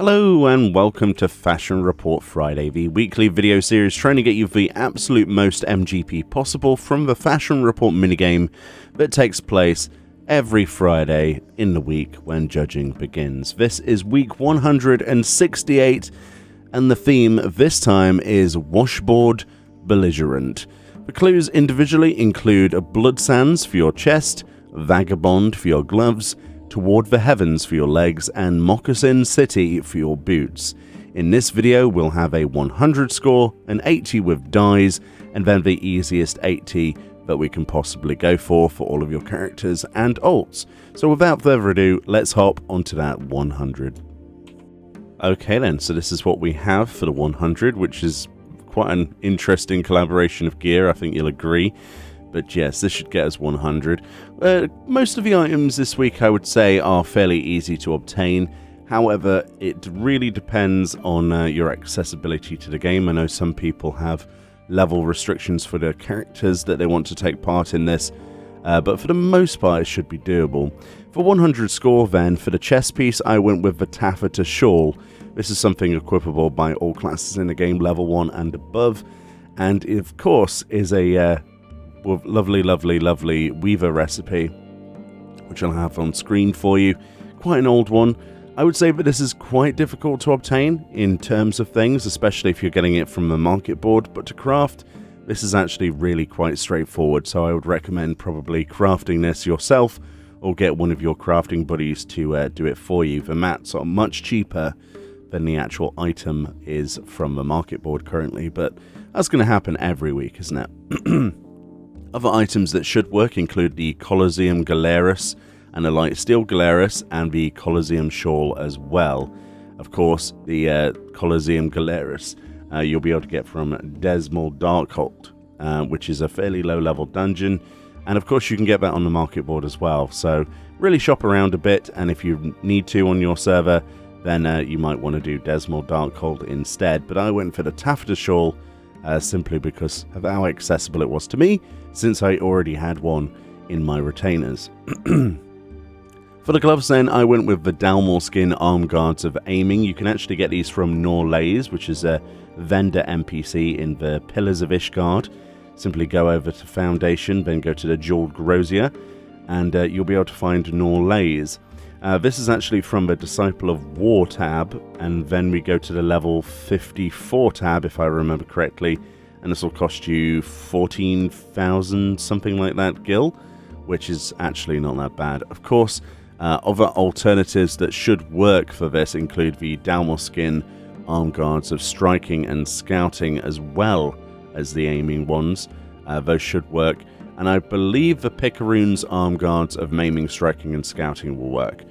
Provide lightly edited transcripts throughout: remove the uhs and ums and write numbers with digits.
Hello and welcome to Fashion Report Friday, the weekly video series trying to get you the absolute most MGP possible from the Fashion Report minigame that takes place every Friday in the week when judging begins. This is week 168 and the theme this time is Washboard Belligerent. The clues individually include Blood Sands for your chest, Vagabond for your gloves, Toward the Heavens for your legs, and Moccasin City for your boots. In this video we'll have a 100 score, an 80 with dies, and then the easiest 80 that we can possibly go for all of your characters and alts. So without further ado, let's hop onto that 100. Okay then, so this is what we have for the 100, which is quite an interesting collaboration of gear, I think you'll agree. But yes, this should get us 100. Most of the items this week, I would say, are fairly easy to obtain. However, it really depends on your accessibility to the game. I know some people have level restrictions for their characters that they want to take part in this. But for the most part, it should be doable. For 100 score then, for the chest piece, I went with the Taffeta Shawl. This is something equipable by all classes in the game, level 1 and above. And it, of course, is a lovely Weaver recipe, which I'll have on screen for you. Quite an old one. I would say that this is quite difficult to obtain in terms of things, especially if you're getting it from the market board, but to craft, this is actually really quite straightforward, so I would recommend probably crafting this yourself or get one of your crafting buddies to do it for you. The mats are much cheaper than the actual item is from the market board currently, but that's going to happen every week, isn't it? Other items that should work include the Colosseum Galeras and the Light Steel Galeras and the Colosseum Shawl as well. Of course, the Colosseum Galeras you'll be able to get from Desmal Darkhold, which is a fairly low-level dungeon. And of course, you can get that on the market board as well. So really shop around a bit, and if you need to on your server, then you might want to do Desmal Darkhold instead. But I went for the Taffeta Shawl simply because of how accessible it was to me, since I already had one in my retainers. For the gloves then, I went with the Dalmor Skin Arm Guards of Aiming. You can actually get these from Norlays, which is a vendor NPC in the Pillars of Ishgard. Simply go over to Foundation, then go to the Jeweled Grosier, and you'll be able to find Norlays. This is actually from the Disciple of War tab, and then we go to the level 54 tab, if I remember correctly, and this will cost you 14,000, something like that, gil, which is actually not that bad. Of course, other alternatives that should work for this include the Dalmor Skin Arm Guards of Striking and Scouting, as well as the Aiming ones. Those should work. And I believe the Picaroon's Arm Guards of Maiming, Striking and Scouting will work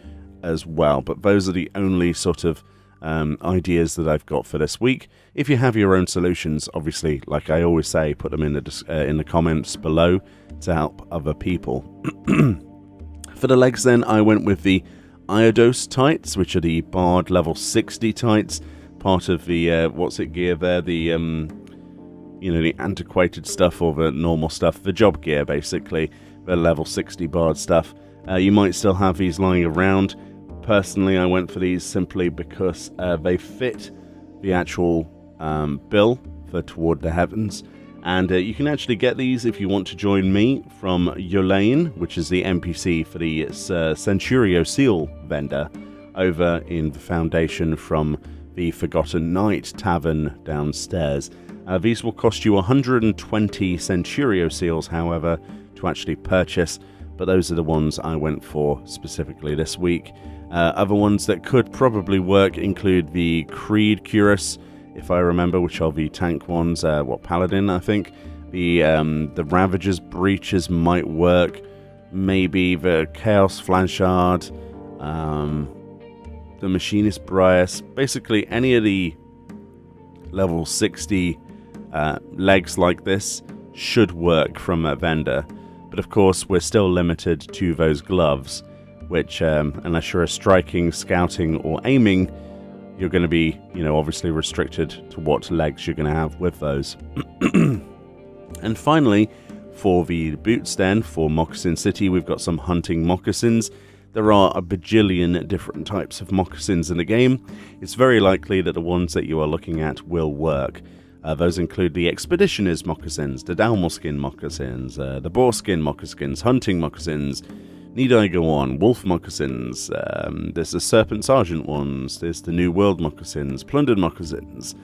as well. But those are the only sort of ideas that I've got for this week. If you have your own solutions, obviously, like I always say, put them in the comments below to help other people. For the legs then, I went with the Iodos tights, which are the Bard level 60 tights, part of the what's it gear there, the you know, the antiquated stuff or the normal stuff, the job gear basically, the level 60 Bard stuff. You might still have these lying around. Personally, I went for these simply because they fit the actual bill for Toward the Heavens. And you can actually get these if you want to join me from Yolaine, which is the NPC for the Centurio Seal vendor, over in the Foundation from the Forgotten Knight Tavern downstairs. These will cost you 120 Centurio Seals, however, to actually purchase, but those are the ones I went for specifically this week. Other ones that could probably work include the Creed Cuirass, if I remember, which are the tank ones, Paladin, I think. The Ravager's Breeches might work. Maybe the Chaos Flanchard, the Machinist Brias. Basically, any of the level 60 legs like this should work from a vendor. But of course, we're still limited to those gloves, which, unless you're a striking, scouting, or aiming, you're going to be, you know, obviously restricted to what legs you're going to have with those. And finally, for the boots then, for Moccasin City, we've got some hunting moccasins. there are a bajillion different types of moccasins in the game. It's very likely that the ones that you are looking at will work. Those include the Expeditioner's moccasins, the Dalmalskin moccasins, the Boarskin moccasins, Hunting moccasins, need I go on, Wolf moccasins, there's the Serpent Sergeant ones, there's the New World moccasins, Plundered moccasins.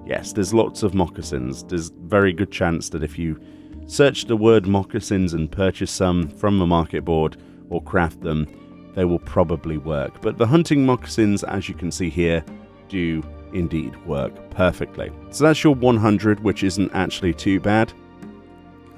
Yes, there's lots of moccasins. There's a very good chance that if you search the word moccasins and purchase some from the market board or craft them, they will probably work. But the hunting moccasins, as you can see here, do indeed work perfectly. So that's your 100, which isn't actually too bad.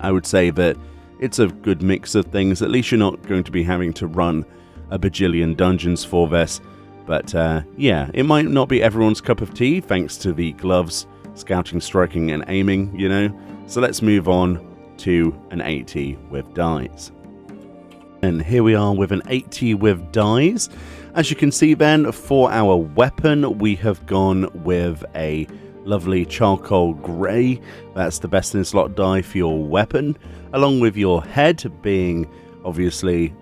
I would say that it's a good mix of things. At least you're not going to be having to run a bajillion dungeons for this. But yeah, it might not be everyone's cup of tea, thanks to the gloves, scouting, striking, and aiming, you know. So let's move on to an 80 with dies. And here we are with an 80 with dies. As you can see then, for our weapon, we have gone with a lovely charcoal grey. That's the best in slot die for your weapon, along with your head being obviously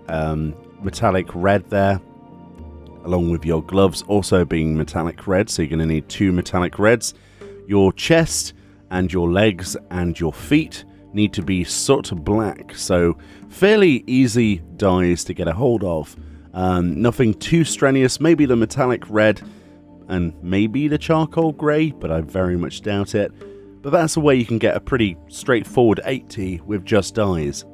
metallic red there, along with your gloves also being metallic red, so you're going to need 2 metallic reds. Your chest and your legs and your feet need to be soot black, so fairly easy dyes to get a hold of. Nothing too strenuous, maybe the metallic red and maybe the charcoal grey, but I very much doubt it. But that's a way you can get a pretty straightforward 80 with just dyes.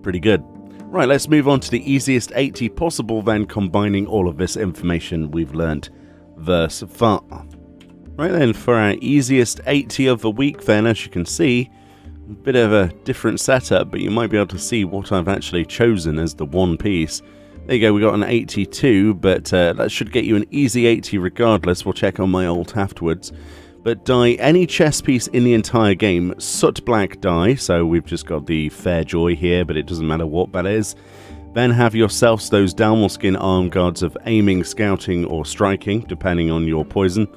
Pretty good. Right, let's move on to the easiest 80 possible then, combining all of this information we've learnt thus far. Right then, for our easiest 80 of the week then, as you can see, a bit of a different setup, but you might be able to see what I've actually chosen as the one piece. There you go, we got an 82, but that should get you an easy 80 regardless. We'll check on my ult afterwards. But dye any chess piece in the entire game, soot black dye, so we've just got the Fair Joy here, but it doesn't matter what that is. Then have yourselves those Dalmalskin arm guards of aiming, scouting, or striking, depending on your poison.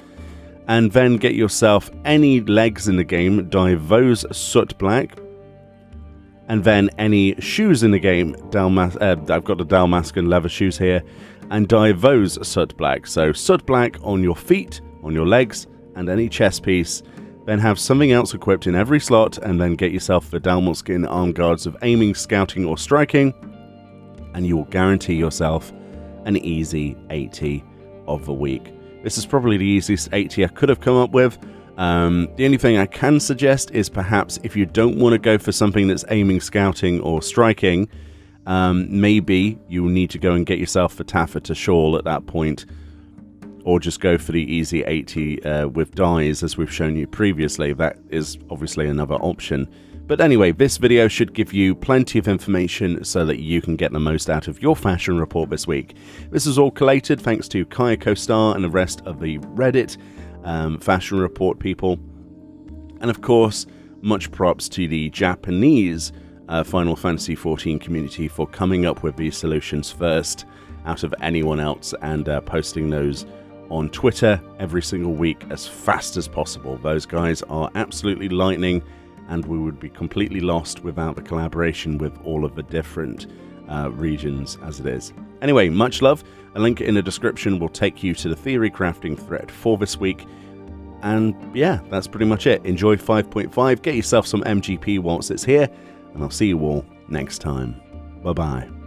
And then get yourself any legs in the game, dye those soot black. And then any shoes in the game, I've got the Dalmaskin leather shoes here, and dye those soot black. So soot black on your feet, on your legs, and any chest piece. Then have something else equipped in every slot, and then get yourself the Dalmalskin arm guards of aiming, scouting, or striking, and you will guarantee yourself an easy 80 of the week. This is probably the easiest 80 I could have come up with. The only thing I can suggest is perhaps if you don't want to go for something that's aiming, scouting, or striking, maybe you will need to go and get yourself the taffeta shawl at that point, or just go for the easy 80 with dyes as we've shown you previously. That is obviously another option. But anyway, this video should give you plenty of information so that you can get the most out of your fashion report this week. This is all collated thanks to Kayako Star and the rest of the Reddit fashion report people. And of course, much props to the Japanese Final Fantasy XIV community for coming up with these solutions first out of anyone else and posting those on Twitter every single week as fast as possible. Those guys are absolutely lightning, and we would be completely lost without the collaboration with all of the different regions as it is. Anyway, much love. A link in the description will take you to the theory crafting thread for this week. And yeah, that's pretty much it. Enjoy 5.5, get yourself some MGP whilst it's here, and I'll see you all next time. Bye-bye.